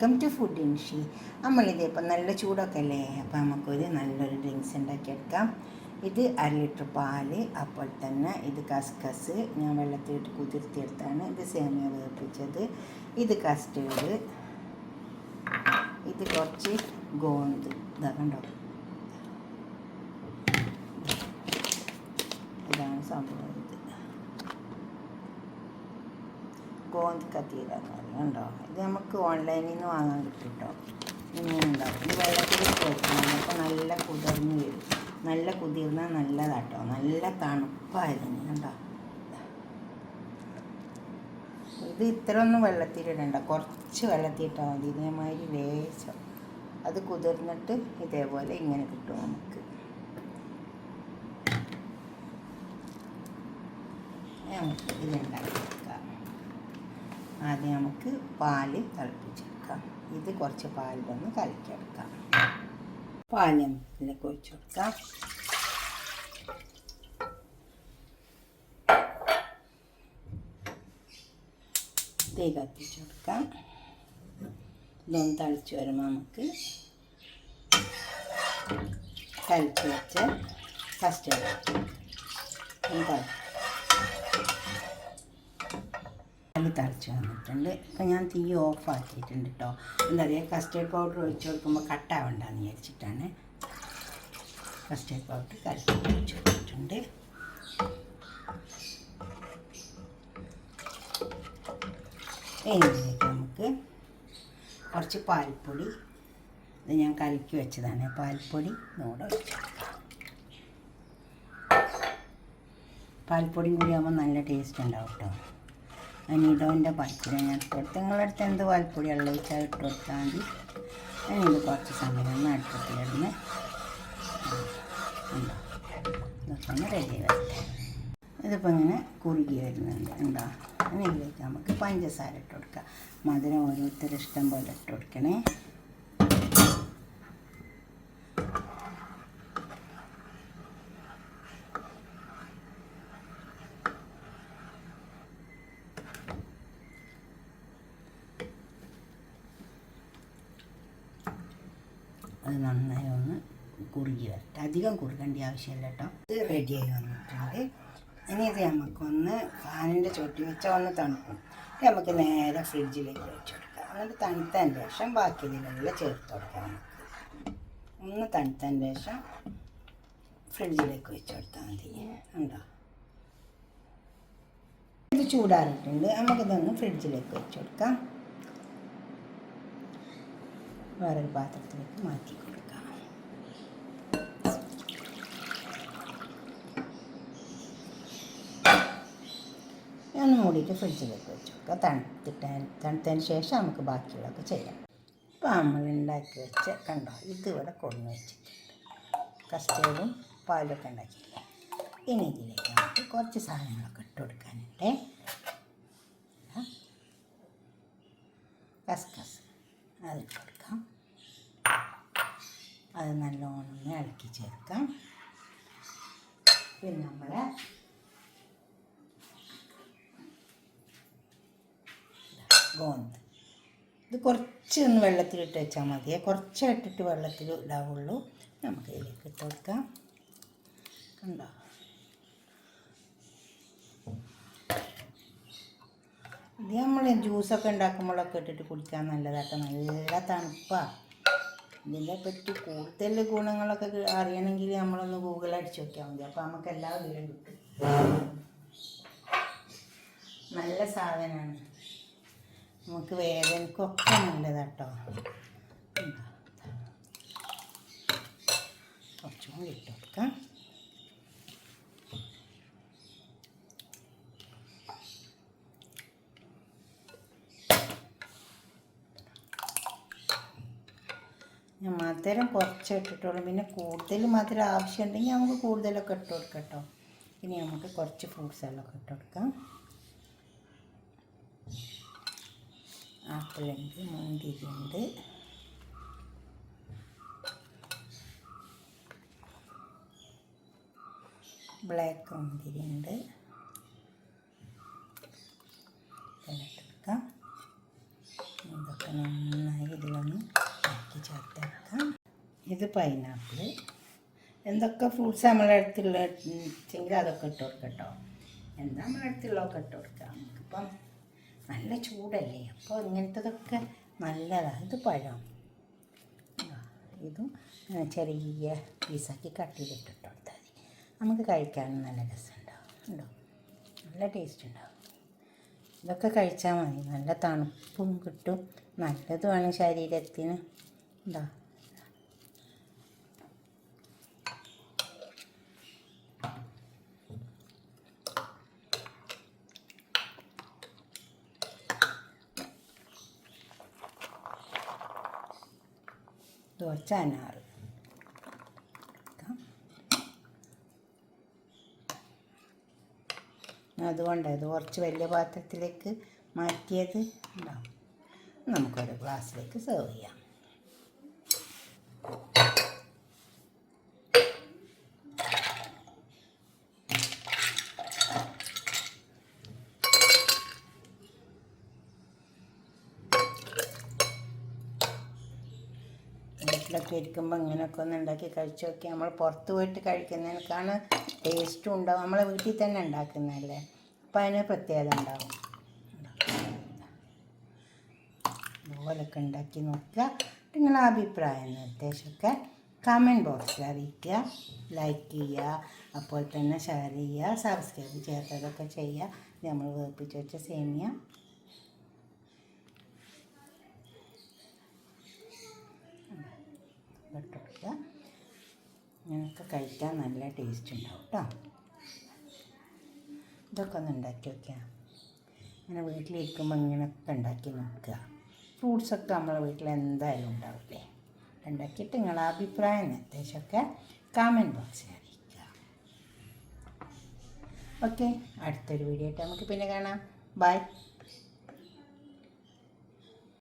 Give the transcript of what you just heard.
Welcome to food ഇൻഷി. നമ്മളിത് ഇപ്പം നല്ല ചൂടൊക്കെ അല്ലേ, അപ്പോൾ നമുക്കൊരു നല്ലൊരു ഡ്രിങ്ക്സ് ഉണ്ടാക്കിയെടുക്കാം. ഇത് 1 ലിറ്റർ പാല്, അപ്പോൾ തന്നെ ഇത് കസ്കസ് ഞാൻ വെള്ളത്തിലിട്ട് കുതിർത്തിയെടുത്താണ്. ഇത് സേമിയ വേപ്പിച്ചത്, ഇത് കസ്റ്റേർഡ്, ഇത് കുറച്ച് ഗോന്ത്. ഇതാ കണ്ടോ, ഇതാണ് സംഭവം. ഇത് ഗോന്ത് കത്തീരാന്ന് പറയും കണ്ടോ. ഇത് നമുക്ക് ഓൺലൈനിൽ നിന്ന് വാങ്ങാൻ കിട്ടും കേട്ടോ. ഇങ്ങനെ ഉണ്ടാവും. ഇത് വെള്ളത്തിൽ വെക്കണം, അപ്പോൾ നല്ല കുതിർന്ന് വരും. നല്ല കുതിർന്നാൽ നല്ലതാട്ടോ, നല്ല തണുപ്പായിരുന്നു കണ്ടോ. ഇത് ഇത്ര ഒന്നും വെള്ളത്തിലിടണ്ട, കുറച്ച് വെള്ളത്തിലിട്ടാൽ മതി. ഇതേമാതിരി ലേശം അത് കുതിർന്നിട്ട് ഇതേപോലെ ഇങ്ങനെ കിട്ടും നമുക്ക്. നമുക്ക് ഇതുണ്ടാക്കിയെടുക്കാം. ആദ്യം നമുക്ക് പാല് തിളപ്പിച്ചെടുക്കാം. ഇത് കുറച്ച് പാലിലൊന്ന് കലക്കിയെടുക്കാം. പാല് ഇതിലേക്ക് ഒഴിച്ചു കൊടുക്കാം. തീ കത്തിച്ച് കൊടുക്കാം. ഇതൊന്ന് തിളച്ച് വരുമ്പോൾ നമുക്ക് കലക്കി വെച്ച കസ്റ്റേർഡ് തിളച്ച് വന്നിട്ടുണ്ട്. ഇപ്പം ഞാൻ തീ ഓഫ് ആക്കിയിട്ടുണ്ട് കേട്ടോ. എന്താ പറയുക, കസ്റ്റേർഡ് പൗഡർ ഒഴിച്ച് കൊടുക്കുമ്പോൾ കട്ടാവണ്ടെന്ന് വിചാരിച്ചിട്ടാണ് കസ്റ്റേർഡ് പൗഡർ കലക്കി ഒഴിച്ച് കൊടുത്തിട്ടുണ്ട്. ഇതിലേക്ക് നമുക്ക് കുറച്ച് പാൽപ്പൊടി, ഇത് ഞാൻ കലക്കി വെച്ചതാണ്, പാൽപ്പൊടി കൂടെ ഒഴിച്ച് കൊടുക്കാം. പാൽപ്പൊടിയും കൂടി ആകുമ്പോൾ നല്ല ടേസ്റ്റ് ഉണ്ടാവും കേട്ടോ. അനീഡോൻ്റെ പാൽപ്പൊടി ഞാൻ ഇട്ട് കൊടുത്ത്, നിങ്ങളുടെ അടുത്ത് എന്ത് പാൽപ്പൊടി ഉള്ളത് വെച്ചാൽ ഇട്ട് കൊടുത്താൽ മതി. ഞാനിത് കുറച്ച് സമയം ഒന്ന് അടുപ്പത്തിലിരുന്ന് ഇതൊക്കെ ഒന്ന് റെഡി വരട്ടെ. ഇതിപ്പോൾ ഇങ്ങനെ കുറുകി വരുന്നുണ്ട് ഉണ്ടോ. ഇനി ഇതിലേക്ക് നമുക്ക് പഞ്ചസാര ഇട്ട് കൊടുക്കാം. മധുരം ഓരോരുത്തർ ഇഷ്ടം പോലെ ഇട്ട് കൊടുക്കണേ. അത് നന്നായി ഒന്ന് കുറുകി വരട്ടെ. അധികം കുറുകേണ്ട ആവശ്യമില്ല കേട്ടോ. ഇത് റെഡിയായി വന്നിട്ടുണ്ട്. ഇനി ഇത് നമുക്കൊന്ന് ഫാനിൻ്റെ ചുവട്ടിൽ വെച്ചാൽ ഒന്ന് തണുക്കും. നമുക്ക് നേരെ ഫ്രിഡ്ജിലേക്ക് വെച്ച് കൊടുക്കാം. എന്നിട്ട് തണുത്തതിന് ശേഷം ബാക്കി ഇതിലെല്ലാം ചേർത്ത് കൊടുക്കാം. നമുക്ക് ഒന്ന് തണുത്തതിന് ശേഷം ഫ്രിഡ്ജിലേക്ക് വെച്ച് കൊടുത്താൽ മതി. ഉണ്ടോ, ഇത് ചൂടാറിയിട്ടുണ്ട്. നമുക്കിതൊന്ന് ഫ്രിഡ്ജിലേക്ക് വെച്ച് കൊടുക്കാം. വേറൊരു പാത്രത്തിലേക്ക് മാറ്റി കൊടുക്കാം. ഒന്ന് മൂടിയിട്ട് ഫ്രിഡ്ജിലേക്ക് വെച്ച് കൊടുക്കാം. തണുത്തതിന് ശേഷം നമുക്ക് ബാക്കിയുള്ളതൊക്കെ ചെയ്യാം. ഇപ്പോൾ നമ്മൾ ഉണ്ടാക്കി വെച്ച കണ്ടോ, ഇതിവിടെ കൊണ്ടു വെച്ചിട്ടുണ്ട്. കസ്റ്റേർഡും പാലൊക്കെ ഉണ്ടാക്കിയില്ല. ഇനി ഇതിലേക്ക് നമുക്ക് കുറച്ച് സാധനങ്ങളൊക്കെ ഇട്ട് കൊടുക്കാനുണ്ട്. കസ്കസ് അതിട്ട് കൊടുക്കാം. അത് നല്ലോണം ഇളക്കി ചേർക്കാം. പിന്നെ നമ്മളെ ഗോന്ത്, ഇത് കുറച്ചൊന്ന് വെള്ളത്തിലിട്ട് വെച്ചാൽ മതിയെ. കുറച്ച് ഇട്ടിട്ട് വെള്ളത്തിൽ ഇടാവുള്ളൂ. നമുക്ക് ഇതിലേക്ക് ഇട്ട് കൊടുക്കാം. കണ്ടോ, ഇത് നമ്മൾ ജ്യൂസൊക്കെ ഉണ്ടാക്കുമ്പോഴൊക്കെ ഇട്ടിട്ട് കുടിക്കാൻ നല്ലതാട്ടോ. നല്ല തണുപ്പാണ്. ഇതിനെ പറ്റി കൂടുതൽ ഗുണങ്ങളൊക്കെ അറിയണമെങ്കിൽ നമ്മളൊന്ന് ഗൂഗിൾ അടിച്ച് നോക്കിയാൽ മതി. അപ്പോൾ നമുക്ക് എല്ലാ വിവരം കിട്ടും. നല്ല സാധനമാണ്, നമുക്ക് വേദനക്കൊക്കെ നല്ലതാട്ടോ. കുറച്ചും കൂടി ഇട്ട് കൊടുക്കാം. ഞാൻ മധുരം കുറച്ച് ഇട്ടിട്ടുള്ളൂ. പിന്നെ കൂടുതൽ മധുരം ആവശ്യമുണ്ടെങ്കിൽ നമുക്ക് കൂടുതലൊക്കെ ഇട്ട് കൊടുക്കാം കേട്ടോ. ഇനി നമുക്ക് കുറച്ച് ഫ്രൂട്ട്സുകളൊക്കെ ഇട്ട് കൊടുക്കാം. ആപ്പിളുണ്ട്, മുന്തിരിയുണ്ട്, ബ്ലാക്ക് മുന്തിരിയുണ്ട്. ഇതെടുക്കാം. ഇതൊക്കെ നന്നായി ഇത് പൈനാപ്പിൾ. എന്തൊക്കെ ഫ്രൂട്ട്സ് നമ്മളെ അടുത്തുള്ള വെച്ചെങ്കിൽ അതൊക്കെ ഇട്ട് കൊടുക്കട്ടോ. എന്താ നമ്മളെ അടുത്തുള്ളതൊക്കെ ഇട്ട് കൊടുക്കാം. നമുക്കിപ്പം നല്ല ചൂടല്ലേ, അപ്പോൾ ഇങ്ങനത്തതൊക്കെ നല്ലതാണ്. ഇത് പഴം, ഇതും ചെറിയ പീസാക്കി കട്ട് ചെയ്തിട്ട് കൊടുത്താൽ മതി. നമുക്ക് കഴിക്കാനും നല്ല രസമുണ്ടാവും. ഉണ്ടോ, നല്ല ടേസ്റ്റ് ഉണ്ടാവും. ഇതൊക്കെ കഴിച്ചാൽ മതി. നല്ല തണുപ്പും കിട്ടും, നല്ലതുമാണ് ശരീരത്തിന്. എന്താ കുറച്ച് അനാറ്. അതുകൊണ്ട് ഇത് കുറച്ച് വലിയ പാത്രത്തിലേക്ക് മാറ്റിയത് ഉണ്ടാവും. നമുക്കൊരു ഗ്ലാസ്സിലേക്ക് സെർവ് ചെയ്യാം. വീട്ടിലൊക്കെ ഇരിക്കുമ്പോൾ ഇങ്ങനെയൊക്കെ ഒന്ന് ഉണ്ടാക്കി കഴിച്ചു നോക്കി. നമ്മൾ പുറത്ത് പോയിട്ട് കഴിക്കുന്നതിനേക്കാണ് ടേസ്റ്റും ഉണ്ടാവും. നമ്മളെ വീട്ടിൽ തന്നെ ഉണ്ടാക്കുന്നതല്ലേ, അപ്പം അതിന് പ്രത്യേകത ഉണ്ടാവും. ഇതുപോലൊക്കെ ഉണ്ടാക്കി നോക്കുക. നിങ്ങളുടെ അഭിപ്രായം നിർദ്ദേശമൊക്കെ കമൻറ്റ് ബോക്സിൽ അറിയിക്കുക. ലൈക്ക് ചെയ്യുക, അപ്പോൾ തന്നെ ഷെയർ ചെയ്യുക, സബ്സ്ക്രൈബ് ചെയ്യാത്തതൊക്കെ ചെയ്യുക. നമ്മൾ വേർപ്പിച്ച് വെച്ച സേമിയ ഇട്ടുകൊടുക്കുക. ഇങ്ങനെയൊക്കെ കഴിക്കാൻ നല്ല ടേസ്റ്റ് ഉണ്ടാവും കേട്ടോ. ഇതൊക്കെ ഒന്ന് ഉണ്ടാക്കി വയ്ക്കുക. ഇങ്ങനെ വീട്ടിലിരിക്കുമ്പോൾ ഇങ്ങനെയൊക്കെ ഉണ്ടാക്കി നോക്കുക. ഫ്രൂട്ട്സൊക്കെ നമ്മളെ വീട്ടിൽ എന്തായാലും ഉണ്ടാവില്ലേ. ഉണ്ടാക്കിയിട്ട് നിങ്ങളുടെ അഭിപ്രായം നിർദ്ദേശമൊക്കെ കമൻറ്റ് ബോക്സിൽ അറിയിക്കുക. ഓക്കെ, അടുത്തൊരു വീഡിയോ ആയിട്ട് നമുക്ക് പിന്നെ കാണാം. ബൈ.